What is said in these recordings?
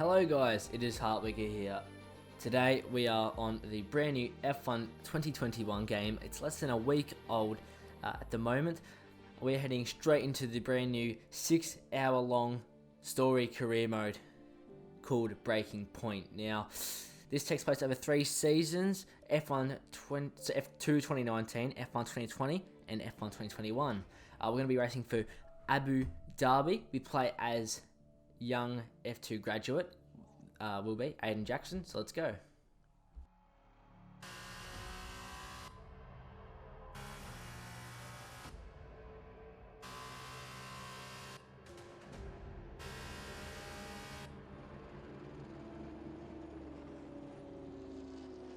Hello guys, it is Hartwigga here. Today we are on the brand new F1 2021 game. It's less than a week old at the moment. We're heading straight into the brand new 6-hour long story career mode called Breaking Point. Now, this takes place over 3 seasons, F2 2019, F1 2020 and F1 2021. We're going to be racing for Abu Dhabi. We play as young F2 graduate, will be Aiden Jackson, so let's go.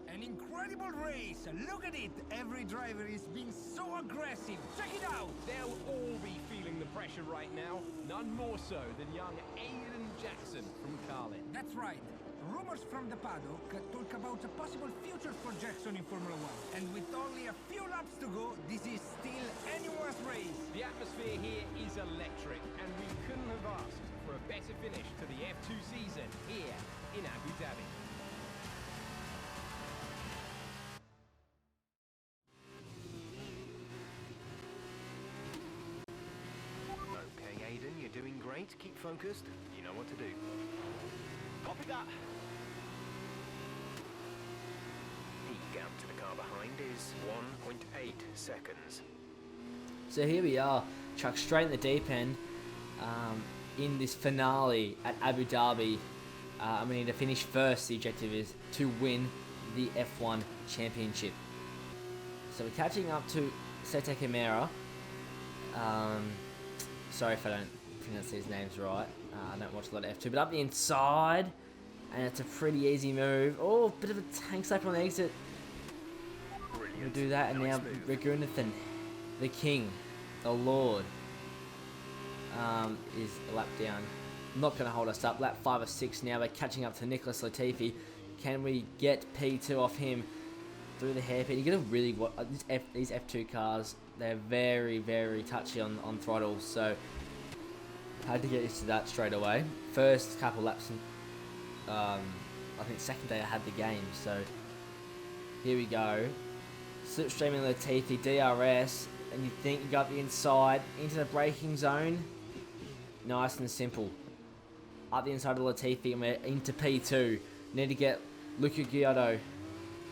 An incredible race! Look at it! Every driver is being so aggressive! Check it out! They'll all be feeling the pressure right now. None more so than young Aiden Jackson from Carlin. That's right. Rumors from the paddock talk about a possible future for Jackson in Formula 1. And with only a few laps to go, this is still anyone's race. The atmosphere here is electric, and we couldn't have asked for a better finish to the F2 season here in Abu Dhabi. Aiden, you're doing great. Keep focused. You know what to do. Copy that. Peak gap to the car behind is 1.8 seconds. So here we are, chucked straight in the deep end in this finale at Abu Dhabi. We need to finish first. The objective is to win the F1 championship. So we're catching up to Sete Camara. Sorry if I don't pronounce these names right. I don't watch a lot of F2, but up the inside, and it's a pretty easy move. Oh, bit of a tank slap on the exit. We'll do that, and now Raghunathan, the king, the lord, is a lap down. Not going to hold us up. Lap 5 or 6 now. We're catching up to Nicholas Latifi. Can we get P2 off him through the hairpin? You're going to really these F2 cars. They're very, very touchy on throttle, so I had to get used to that straight away. First couple laps, I think second day I had the game, so here we go. Slipstreaming Latifi, DRS, and you think you got the inside into the braking zone. Nice and simple. Up the inside of Latifi, and we're into P2. Need to get Luca Giotto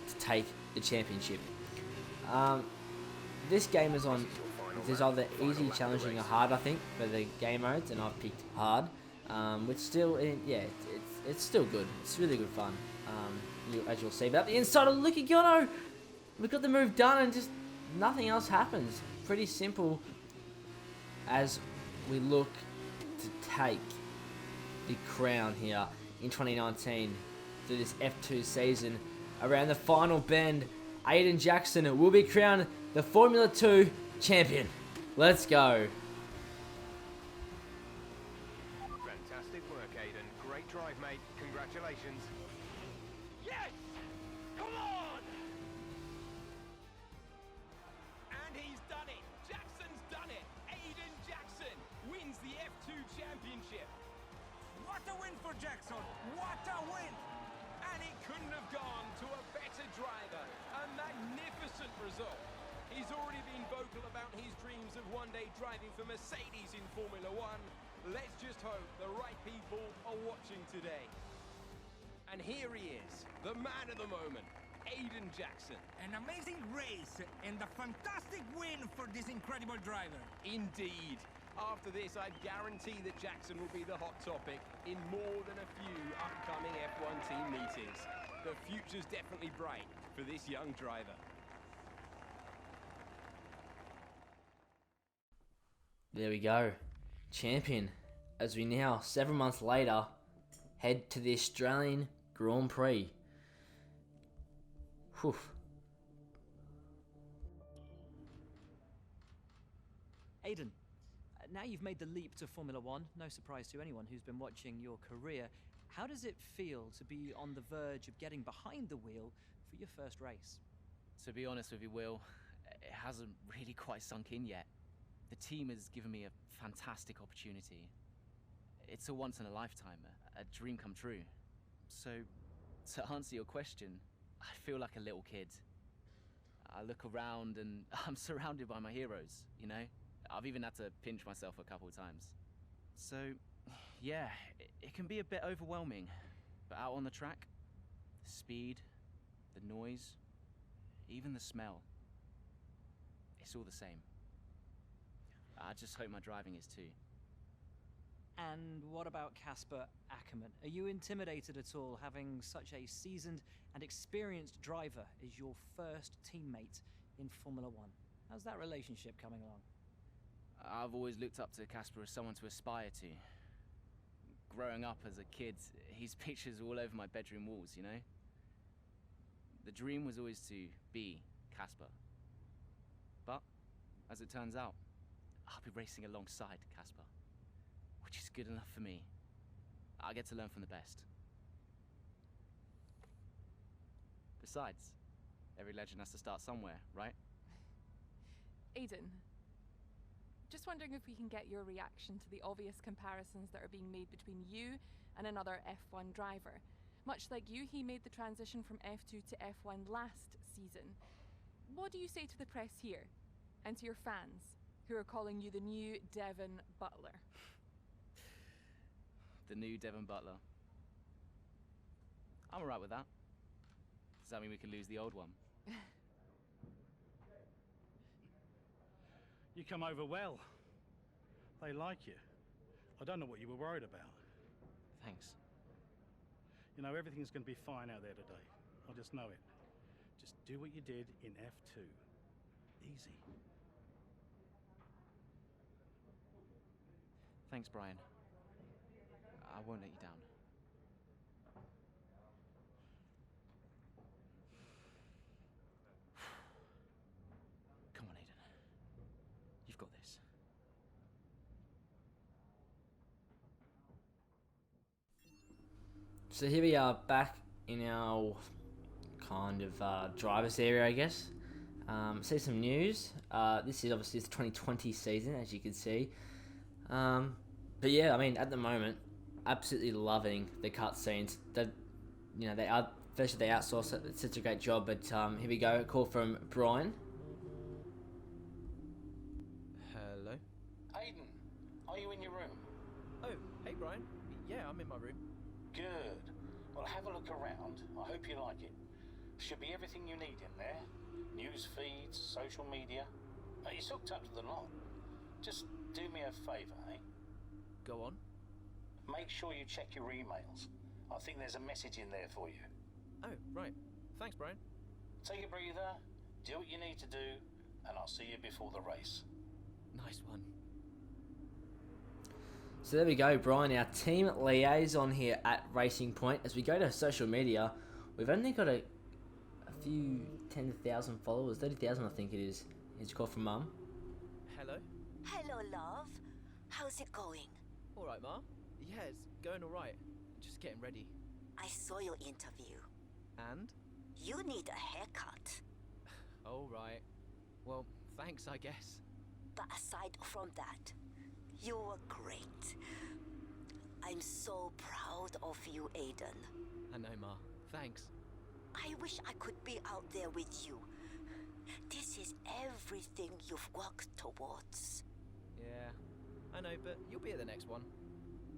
to take the championship. This game is on, there's either easy, challenging, or hard, I think, for the game modes, and I've picked hard. Which still, yeah, it's still good. It's really good fun, as you'll see. But at the inside of Luca Giotto, we've got the move done, and just nothing else happens. Pretty simple as we look to take the crown here in 2019 through this F2 season. Around the final bend, Aiden Jackson will be crowned the Formula 2 champion. Let's go. Fantastic work, Aiden. Great drive, mate. Congratulations. Yes! Come on! And he's done it. Jackson's done it. Aiden Jackson wins the F2 championship. What a win for Jackson! What a win! And it couldn't have gone to a better driver. A magnificent result. He's already been vocal about his dreams of one day driving for Mercedes in Formula 1. Let's just hope the right people are watching today. And here he is, the man of the moment, Aiden Jackson. An amazing race and a fantastic win for this incredible driver. Indeed. After this, I guarantee that Jackson will be the hot topic in more than a few upcoming F1 team meetings. The future's definitely bright for this young driver. There we go. Champion. As we now, 7 months later, head to the Australian Grand Prix. Whew. Aiden, now you've made the leap to Formula 1, no surprise to anyone who's been watching your career. How does it feel to be on the verge of getting behind the wheel for your first race? To be honest with you, Will, it hasn't really quite sunk in yet. The team has given me a fantastic opportunity. It's a once in a lifetime, a dream come true. So, to answer your question, I feel like a little kid. I look around and I'm surrounded by my heroes, you know? I've even had to pinch myself a couple of times. So, yeah, it can be a bit overwhelming. But out on the track, the speed, the noise, even the smell, it's all the same. I just hope my driving is too. And what about Casper Akkerman? Are you intimidated at all having such a seasoned and experienced driver as your first teammate in Formula One? How's that relationship coming along? I've always looked up to Casper as someone to aspire to. Growing up as a kid, his pictures all over my bedroom walls, you know? The dream was always to be Casper. But, as it turns out, I'll be racing alongside Casper, which is good enough for me. I get to learn from the best. Besides, every legend has to start somewhere, right? Aiden, just wondering if we can get your reaction to the obvious comparisons that are being made between you and another F1 driver. Much like you, he made the transition from F2 to F1 last season. What do you say to the press here, and to your fans, who are calling you the new Devon Butler? The new Devon Butler. I'm alright with that. Does that mean we could lose the old one? You come over well. They like you. I don't know what you were worried about. Thanks. You know, everything's going to be fine out there today. I just know it. Just do what you did in F2. Easy. Thanks, Brian. I won't let you down. Come on, Aiden. You've got this. So here we are back in our kind of driver's area, I guess. See some news. This is obviously the 2020 season, as you can see. But yeah, I mean, at the moment, absolutely loving the cutscenes. They outsource it. It's such a great job. But here we go. A call from Brian. Hello? Aiden, are you in your room? Oh, hey, Brian. Yeah, I'm in my room. Good. Well, have a look around. I hope you like it. Should be everything you need in there. News feeds, social media. It's hooked up to the lot. Just do me a favour, eh? Go on. Make sure you check your emails. I think there's a message in there for you. Oh, right. Thanks, Brian. Take a breather, do what you need to do, and I'll see you before the race. Nice one. So there we go, Brian, our team liaison here at Racing Point. As we go to social media, we've only got a few 10,000 followers, 30,000 I think it is. Here's a call from Mum. Hello? Hello, love. How's it going? All right, Ma. Yeah, it's going all right. Just getting ready. I saw your interview. And? You need a haircut. All right. Well, thanks, I guess. But aside from that, you were great. I'm so proud of you, Aiden. I know, Ma. Thanks. I wish I could be out there with you. This is everything you've worked towards. Yeah, I know, but you'll be at the next one.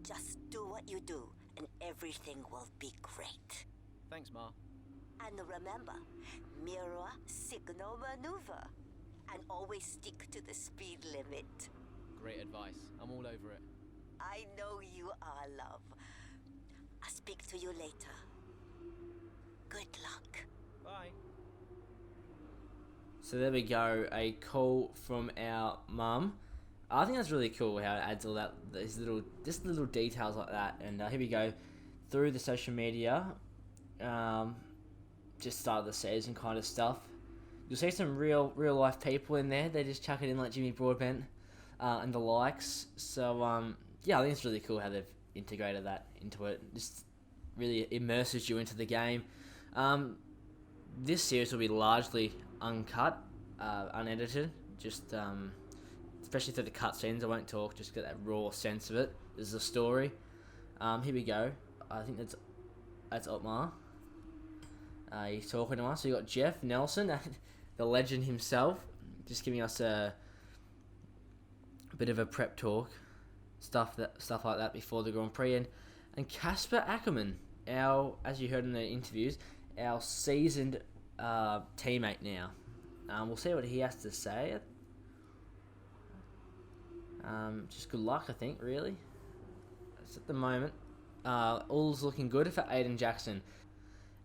Just do what you do, and everything will be great. Thanks, Ma. And remember, mirror, signal, maneuver. And always stick to the speed limit. Great advice. I'm all over it. I know you are, love. I'll speak to you later. Good luck. Bye. So there we go, a call from our mum. I think that's really cool how it adds all that, just little details like that. And here we go, through the social media, just start of the season kind of stuff. You'll see some real life people in there. They just chuck it in like Jimmy Broadbent and the likes. So yeah, I think it's really cool how they've integrated that into it. Just really immerses you into the game. This series will be largely uncut, unedited. Just especially through the cutscenes, I won't talk. Just get that raw sense of it. This is a story. Here we go. I think that's Otmar. He's talking to us. So you got Jeff Nelson, the legend himself, just giving us a bit of a prep talk, stuff like that before the Grand Prix, and Casper Akkerman, as you heard in the interviews, our seasoned teammate now. We'll see what he has to say. Just good luck, I think, really. It's at the moment. All's looking good for Aiden Jackson,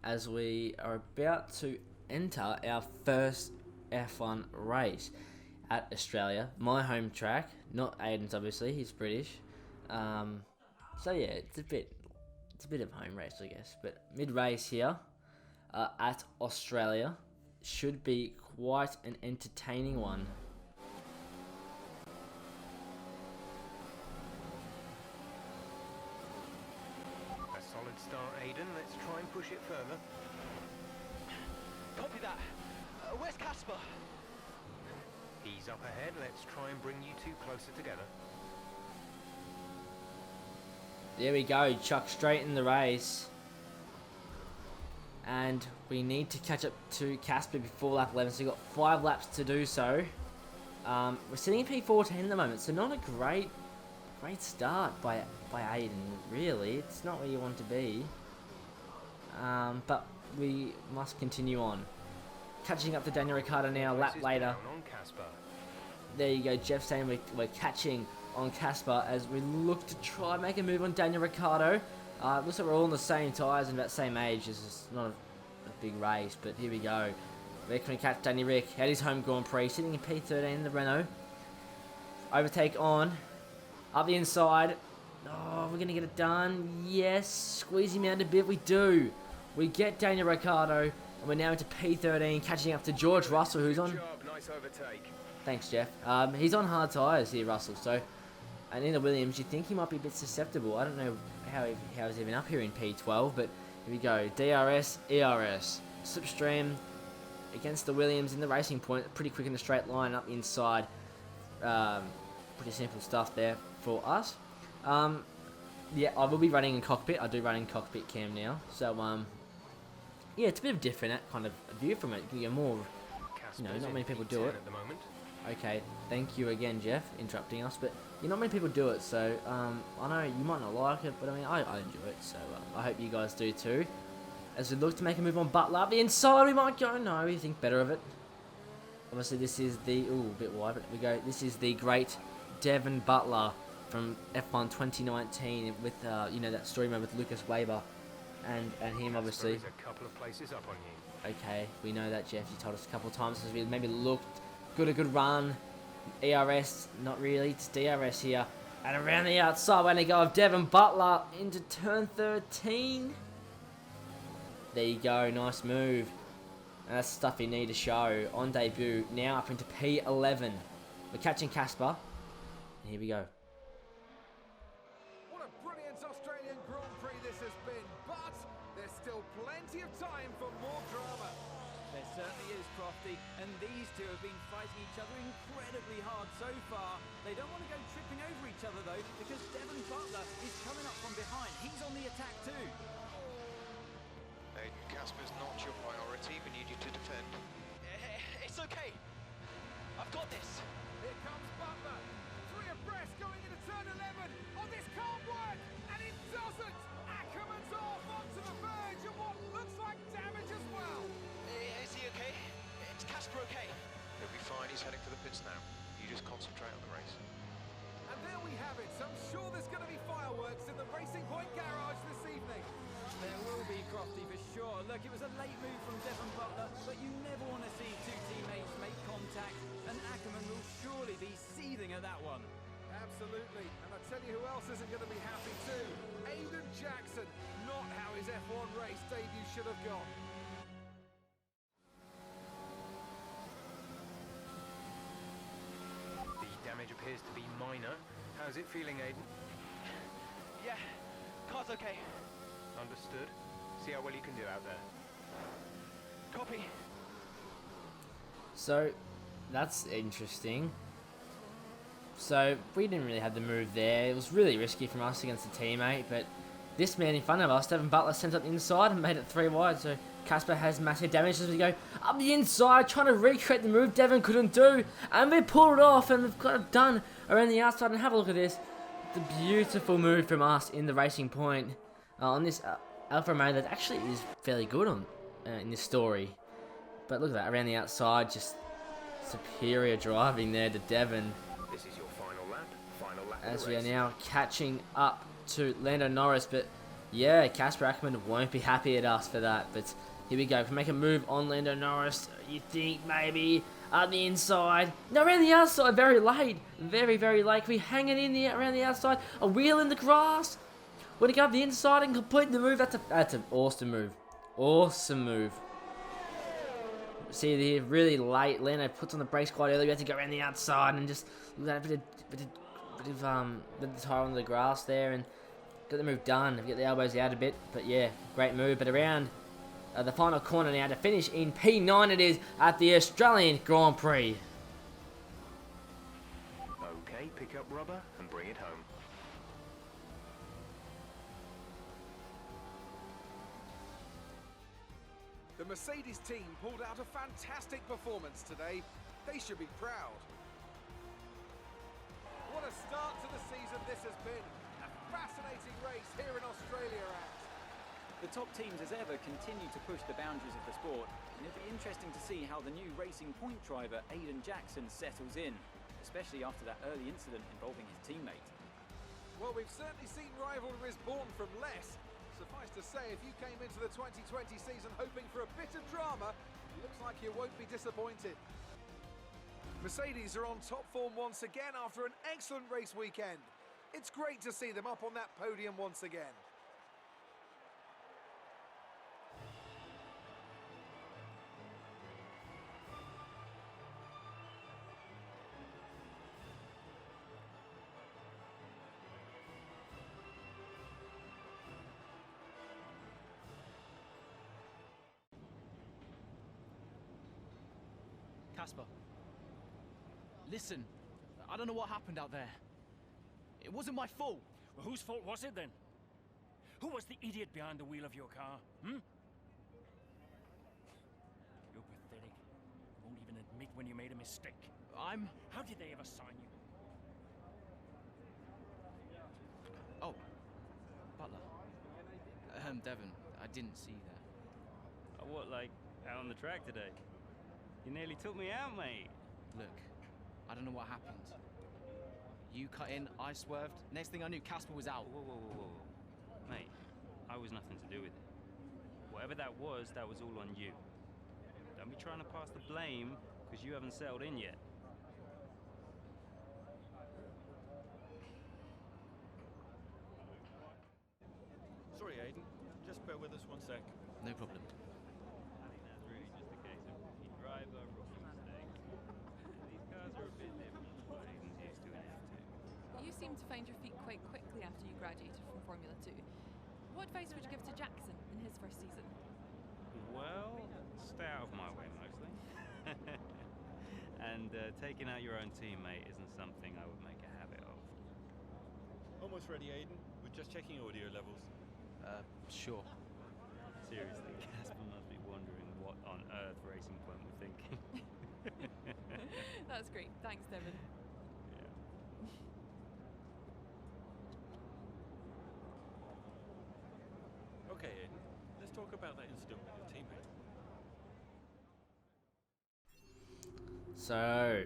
as we are about to enter our first F1 race at Australia, my home track, not Aiden's obviously, he's British. So yeah, it's a bit of home race, I guess, but mid-race here at Australia should be quite an entertaining one. A solid start, Aiden. Let's try and push it further. Copy that. Where's Casper? He's up ahead. Let's try and bring you two closer together. There we go, chuck straight in the race. And we need to catch up to Casper before lap 11, so we've got 5 laps to do so. We're sitting in P14 at the moment, so not a great start by Aiden, really. It's not where you want to be. But we must continue on. Catching up to Daniel Ricciardo now, lap later. There you go, Jeff saying we're catching on Casper as we look to try and make a move on Daniel Ricciardo. Looks like we're all on the same tyres and about the same age. This is not a big race, but here we go. Where can we catch Danny Rick at his home Grand Prix, sitting in P13 in the Renault. Overtake on. Up the inside. Oh, we're going to get it done. Yes, squeeze him out a bit. We do. We get Daniel Ricciardo, and we're now into P13, catching up to George Russell, who's on... Nice overtake. Thanks, Jeff. He's on hard tyres here, Russell, so... And in the Williams, you'd think he might be a bit susceptible. I don't know how he's even up here in P12, but here we go. DRS, ERS. Slipstream against the Williams in the Racing Point. Pretty quick in the straight line up inside. Pretty simple stuff there for us. Yeah, I will be running in cockpit. I do run in cockpit cam now. So, yeah, it's a bit of different kind of view from it. You get more, not many people do it. Okay, thank you again, Jeff, interrupting us. But not many people do it, so I know you might not like it, but I mean, I enjoy it. So I hope you guys do too. As we look to make a move on Butler, up the inside, we might go. No, we think better of it. Obviously, this is the a bit wide, but we go. This is the great Devon Butler from F1 2019 with that story mode with Lucas Weber and him obviously. A couple of places up on you. Okay, we know that, Jeff. You told us a couple of times as we maybe looked a good run. ERS, not really. It's DRS here. And around the outside, when they go of Devon Butler into turn 13. There you go, nice move. And that's stuff you need to show on debut. Now up into P11. We're catching Casper. And here we go. What a brilliant Australian Grand Prix this has been, but there's still plenty of time for more drama. There certainly is, Crofty, and these two have been fighting each other incredibly hard so far. They don't want to go tripping over each other, though, because Devon Butler is coming up from behind. He's on the attack, too. Aiden, Casper's not your priority. We need you to defend. It's okay. I've got this. Here comes Butler. 3 abreast going into turn 11. Oh, this can't work, and it doesn't. Ackerman's off onto the verge of what looks like damage as well. Is he okay? Is Casper okay? He'll be fine. He's heading for the pits now. You just concentrate on the race. And there we have it. So I'm sure there's going to be fireworks in the Racing Point garage this evening. There will be, Crofty, for sure. Look, it was a late move from Devon Butler, but you never want to see two teammates make contact, and Ackerman will surely be seething at that one. Absolutely. And I tell you who else isn't going to be happy too. Aiden Jackson. Not how his F1 race debut should have gone. The damage appears to be minor. How's it feeling, Aiden? Yeah, car's okay. Understood. See how well you can do out there. Copy. So, that's interesting. So, we didn't really have the move there. It was really risky from us against a teammate, but this man in front of us, Devon Butler, sent up the inside and made it 3 wide. So Casper has massive damage as we go up the inside, trying to recreate the move Devon couldn't do. And we pulled it off, and we've got it done around the outside. And have a look at this. The beautiful move from us in the racing point on this Alfa Romeo that actually is fairly good on in this story. But look at that, around the outside, just superior driving there to Devon. This is your final lap. Final lap. As we are now catching up to Lando Norris, but yeah, Casper Akkerman won't be happy at us for that. But here we go, can make a move on Lando Norris. You think maybe on the inside? No, around the outside, very late. Very, very late. We hang it in there around the outside. A wheel in the grass. We're going to go up the inside and complete the move. That's an awesome move. Awesome move. See here, really late. Lando puts on the brakes quite early. We had to go around the outside and just look at a bit of the tire on the grass there and got the move done. Get the elbows out a bit, but yeah, great move. But around the final corner now to finish in P9 it is at the Australian Grand Prix. Okay, pick up rubber and bring it home. The Mercedes team pulled out a fantastic performance today. They should be proud. What a start to the season this has been. A fascinating race here in Australia, The top teams as ever continue to push the boundaries of the sport, and it'll be interesting to see how the new Racing Point driver Aiden Jackson settles in, especially after that early incident involving his teammate. Well, we've certainly seen rivalries born from less. Suffice to say, if you came into the 2020 season hoping for a bit of drama, it looks like you won't be disappointed. Mercedes are on top form once again after an excellent race weekend. It's great to see them up on that podium once again. Casper, listen, I don't know what happened out there. It wasn't my fault. Well, whose fault was it then? Who was the idiot behind the wheel of your car? You're pathetic. You won't even admit when you made a mistake. How did they ever sign you? Oh, Butler. Devon, I didn't see that. What, like, out on the track today? You nearly took me out, mate. Look, I don't know what happened. You cut in, I swerved. Next thing I knew, Casper was out. Whoa. Mate, I was nothing to do with it. Whatever that was all on you. Don't be trying to pass the blame, because you haven't settled in yet. Sorry, Aiden. Just bear with us one sec. No problem. I think that's really just a case of rookie driver, rookie mistakes. These cars are a bit different from what Aiden's used to in F2. You seem to find your feet quite quickly after you graduated from Formula 2. What advice would you give to Jackson in his first season? Well, stay out of my way mostly. And taking out your own teammate isn't something I would make a habit of. Almost ready, Aiden. We're just checking audio levels. Sure. Seriously, Casper must be wondering what on earth Racing Point were thinking. That's great. Thanks, Devon. Okay, Aiden. Let's talk about that incident with your teammate. So,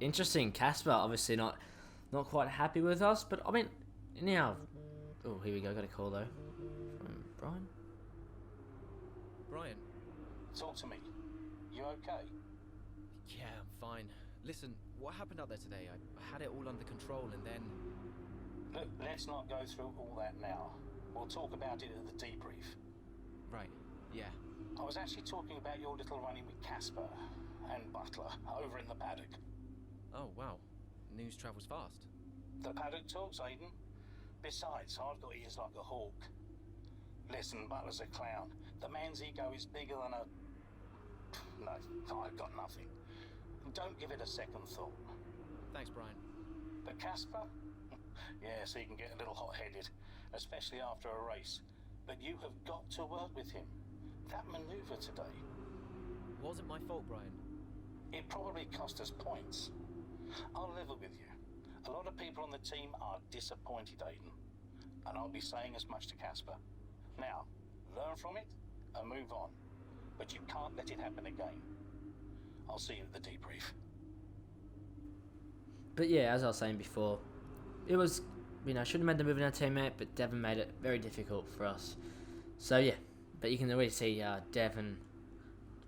interesting. Casper obviously not quite happy with us, but I mean, now, oh, here we go. Got a call though from Brian. Brian. Talk to me. You okay? Yeah, I'm fine. Listen, what happened out there today? I had it all under control and then... Look, let's not go through all that now. We'll talk about it at the debrief. Right, yeah. I was actually talking about your little run-in with Casper and Butler over in the paddock. Oh, wow. News travels fast. The paddock talks, Aiden. Besides, I've got ears like a hawk. Listen, Butler's a clown. The man's ego is bigger than a... No, I've got nothing. Don't give it a second thought. Thanks, Brian. But Casper? Yeah, so he can get a little hot-headed, especially after a race. But you have got to work with him. That manoeuvre today... Wasn't my fault, Brian. It probably cost us points. I'll level with you. A lot of people on the team are disappointed, Aiden. And I'll be saying as much to Casper. Now, learn from it and move on. But you can't let it happen again. I'll see you at the debrief. But yeah, as I was saying before, it was, should have made the move in our teammate, but Devon made it very difficult for us. So yeah, but you can already see Devon,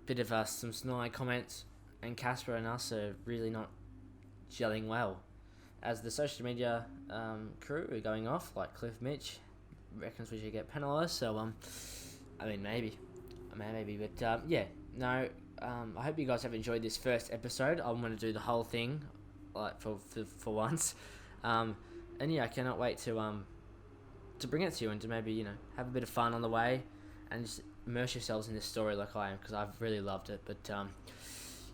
bit of some snide comments, and Casper and us are really not gelling well. As the social media crew are going off, like Cliff Mitch reckons we should get penalised. So maybe, but yeah, no. I hope you guys have enjoyed this first episode. I'm going to do the whole thing, like for once, and yeah, I cannot wait to bring it to you and to maybe have a bit of fun on the way, and just immerse yourselves in this story like I am, because I've really loved it. But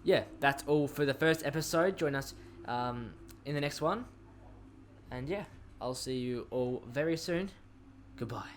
yeah, that's all for the first episode. Join us in the next one, and yeah, I'll see you all very soon. Goodbye.